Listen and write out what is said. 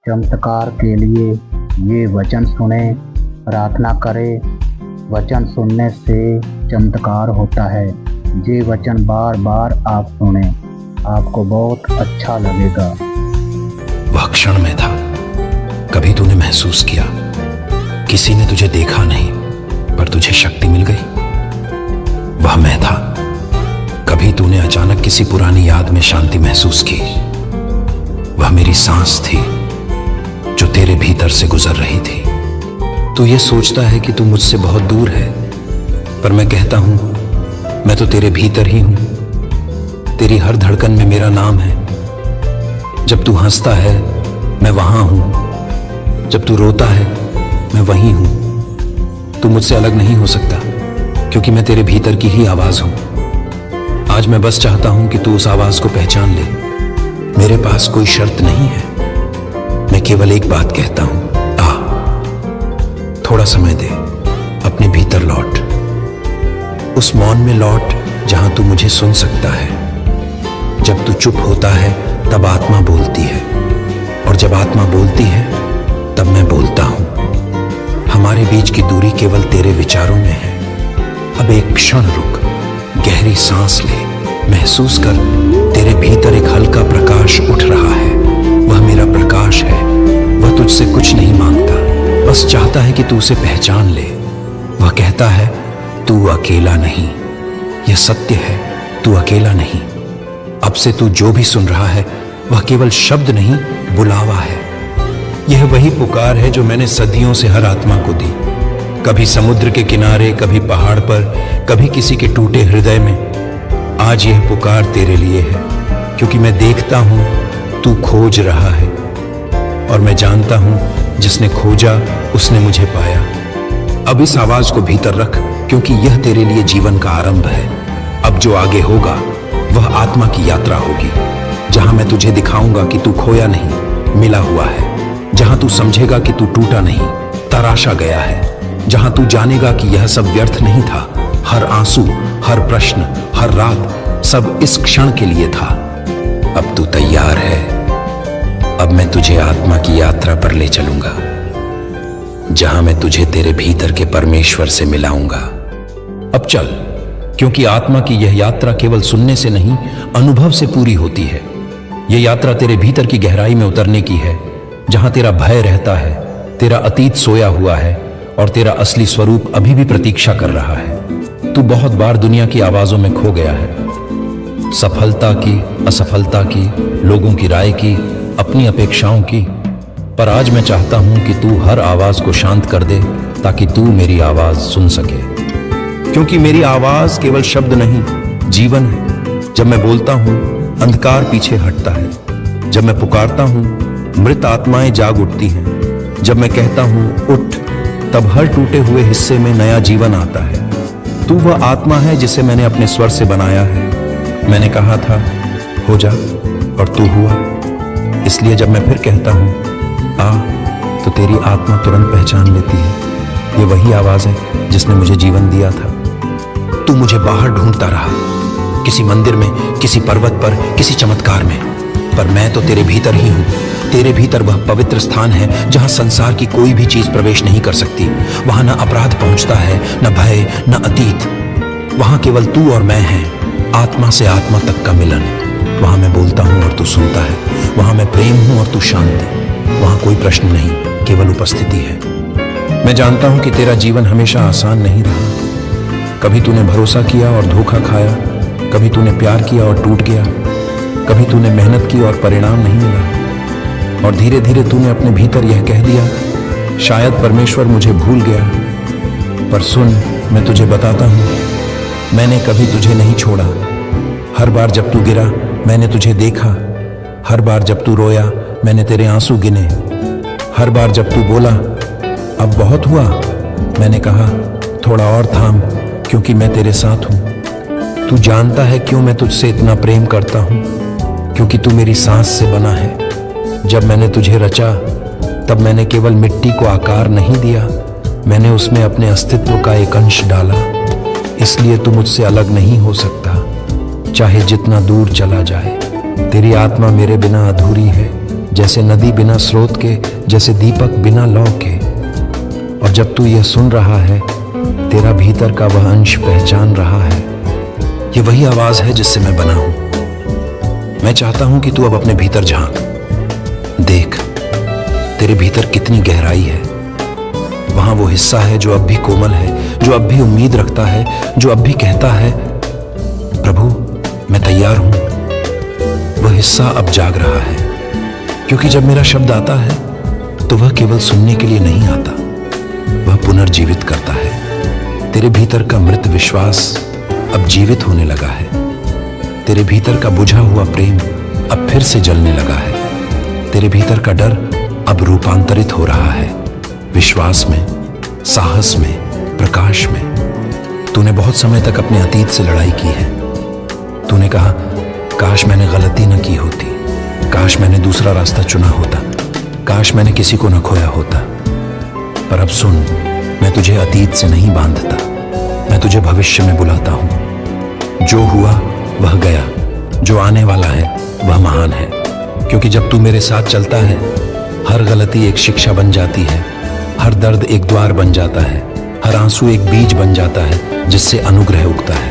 चमत्कार के लिए ये वचन सुने, प्रार्थना करें। वचन सुनने से चमत्कार होता है। ये वचन बार बार आप सुने, आपको बहुत अच्छा लगेगा। वह क्षण में था, कभी तूने महसूस किया किसी ने तुझे देखा नहीं पर तुझे शक्ति मिल गई। वह मैं था, कभी तूने अचानक किसी पुरानी याद में शांति महसूस की। वह मेरी सांस थी जो तेरे भीतर से गुजर रही थी। तू ये सोचता है कि तू मुझसे बहुत दूर है, पर मैं कहता हूं मैं तो तेरे भीतर ही हूं। तेरी हर धड़कन में मेरा नाम है। जब तू हंसता है मैं वहां हूं, जब तू रोता है मैं वहीं हूं। तू मुझसे अलग नहीं हो सकता क्योंकि मैं तेरे भीतर की ही आवाज हूं। आज मैं बस चाहता हूं कि तू उस आवाज को पहचान ले। मेरे पास कोई शर्त नहीं है, मैं केवल एक बात कहता हूं, आ, थोड़ा समय दे, अपने भीतर लौट, उस मौन में लौट जहां तू मुझे सुन सकता है। जब तू चुप होता है तब आत्मा बोलती है, और जब आत्मा बोलती है तब मैं बोलता हूं। हमारे बीच की दूरी केवल तेरे विचारों में है। अब एक क्षण रुक, गहरी सांस ले, महसूस कर तेरे भीतर एक हल्का प्रकाश उठ रहा है। वह मेरा प्रकाश है। वह तुझसे कुछ नहीं मांगता, बस चाहता है कि तू उसे पहचान ले। वह कहता है तू अकेला नहीं। यह सत्य है, तू अकेला नहीं। अब से तू जो भी सुन रहा है वह केवल शब्द नहीं, बुलावा है। यह वही पुकार है जो मैंने सदियों से हर आत्मा को दी। कभी समुद्र के किनारे, कभी पहाड़ पर, कभी किसी के टूटे हृदय में। आज यह पुकार तेरे लिए है, क्योंकि मैं देखता हूं तू खोज रहा है, और मैं जानता हूं जिसने खोजा उसने मुझे पाया। अब इस आवाज को भीतर रख, क्योंकि यह तेरे लिए जीवन का आरंभ है। अब जो आगे होगा वह आत्मा की यात्रा होगी, जहां मैं तुझे दिखाऊंगा कि तू खोया नहीं, मिला हुआ है। जहां तू समझेगा कि तू टूटा नहीं, तराशा गया है। जहां तू जानेगा कि यह सब व्यर्थ नहीं था। हर आंसू, हर प्रश्न, हर रात, सब इस क्षण के लिए था। अब तू तैयार है। अब मैं तुझे आत्मा की यात्रा पर ले चलूंगा, जहां मैं तुझे तेरे भीतर के परमेश्वर से मिलाऊंगा। अब चल, क्योंकि आत्मा की यह यात्रा केवल सुनने से नहीं, अनुभव से पूरी होती है। यह यात्रा तेरे भीतर की गहराई में उतरने की है, जहां तेरा भय रहता है, तेरा अतीत सोया हुआ है, और तेरा असली स्वरूप अभी भी प्रतीक्षा कर रहा है। तू बहुत बार दुनिया की आवाजों में खो गया है, सफलता की, असफलता की, लोगों की राय की, अपनी अपेक्षाओं की। पर आज मैं चाहता हूं कि तू हर आवाज को शांत कर दे, ताकि तू मेरी आवाज सुन सके। क्योंकि मेरी आवाज केवल शब्द नहीं, जीवन है। जब मैं बोलता हूं अंधकार पीछे हटता है। जब मैं पुकारता हूं मृत आत्माएं जाग उठती हैं। जब मैं कहता हूं उठ, तब हर टूटे हुए हिस्से में नया जीवन आता है। तू वह आत्मा है जिसे मैंने अपने स्वर से बनाया है। मैंने कहा था हो जा, और तू हुआ। इसलिए जब मैं फिर कहता हूं आ, तो तेरी आत्मा तुरंत पहचान लेती है। ये वही आवाज है जिसने मुझे जीवन दिया था। तू मुझे बाहर ढूंढता रहा, किसी मंदिर में, किसी पर्वत पर, किसी चमत्कार में, पर मैं तो तेरे भीतर ही हूं। तेरे भीतर वह पवित्र स्थान है जहां संसार की कोई भी चीज प्रवेश नहीं कर सकती। वहां न अपराध पहुंचता है, न भय, न अतीत। वहां केवल तू और मैं हैं, आत्मा से आत्मा तक का मिलन। वहां मैं बोलता हूं और तू सुनता है। वहां मैं प्रेम हूं और तू शांति। वहां कोई प्रश्न नहीं, केवल उपस्थिति है। मैं जानता हूं कि तेरा जीवन हमेशा आसान नहीं रहा। कभी तूने भरोसा किया और धोखा खाया, कभी तूने प्यार किया और टूट गया, कभी तूने मेहनत की और परिणाम नहीं मिला, और धीरे धीरे तूने अपने भीतर यह कह दिया शायद परमेश्वर मुझे भूल गया। पर सुन, मैं तुझे बताता हूं, मैंने कभी तुझे नहीं छोड़ा। हर बार जब तू गिरा मैंने तुझे देखा। हर बार जब तू रोया मैंने तेरे आंसू गिने। हर बार जब तू बोला अब बहुत हुआ, मैंने कहा थोड़ा और थाम, क्योंकि मैं तेरे साथ हूं। तू जानता है क्यों मैं तुझसे इतना प्रेम करता हूं? क्योंकि तू मेरी सांस से बना है। जब मैंने तुझे रचा तब मैंने केवल मिट्टी को आकार नहीं दिया, मैंने उसमें अपने अस्तित्व का एक अंश डाला। इसलिए तू मुझसे अलग नहीं हो सकता, चाहे जितना दूर चला जाए। तेरी आत्मा मेरे बिना अधूरी है, जैसे नदी बिना स्रोत के, जैसे दीपक बिना लौ के। और जब तू यह सुन रहा है, तेरा भीतर का वह अंश पहचान रहा है। ये वही आवाज है जिससे मैं बना हूं। मैं चाहता हूं कि तू अब अपने भीतर झांक, देख तेरे भीतर कितनी गहराई है। वहां वो हिस्सा है जो अब भी कोमल है, जो अब भी उम्मीद रखता है, जो अब भी कहता है, प्रभु मैं तैयार हूं। वह हिस्सा अब जाग रहा है, क्योंकि जब मेरा शब्द आता है तो वह केवल सुनने के लिए नहीं आता, वह पुनर्जीवित करता है। तेरे भीतर का मृत विश्वास अब जीवित होने लगा है। तेरे भीतर का बुझा हुआ प्रेम अब फिर से जलने लगा है। तेरे भीतर का डर अब रूपांतरित हो रहा है विश्वास में, साहस में, प्रकाश में। तूने बहुत समय तक अपने अतीत से लड़ाई की है। तूने कहा, काश मैंने गलती न की होती, काश मैंने दूसरा रास्ता चुना होता, काश मैंने किसी को न खोया होता। पर अब सुन, मैं तुझे अतीत से नहीं बांधता, मैं तुझे भविष्य में बुलाता हूं। जो हुआ वह गया, जो आने वाला है वह महान है। क्योंकि जब तू मेरे साथ चलता है, हर गलती एक शिक्षा बन जाती है, हर दर्द एक द्वार बन जाता है, हर आंसू एक बीज बन जाता है जिससे अनुग्रह उगता है।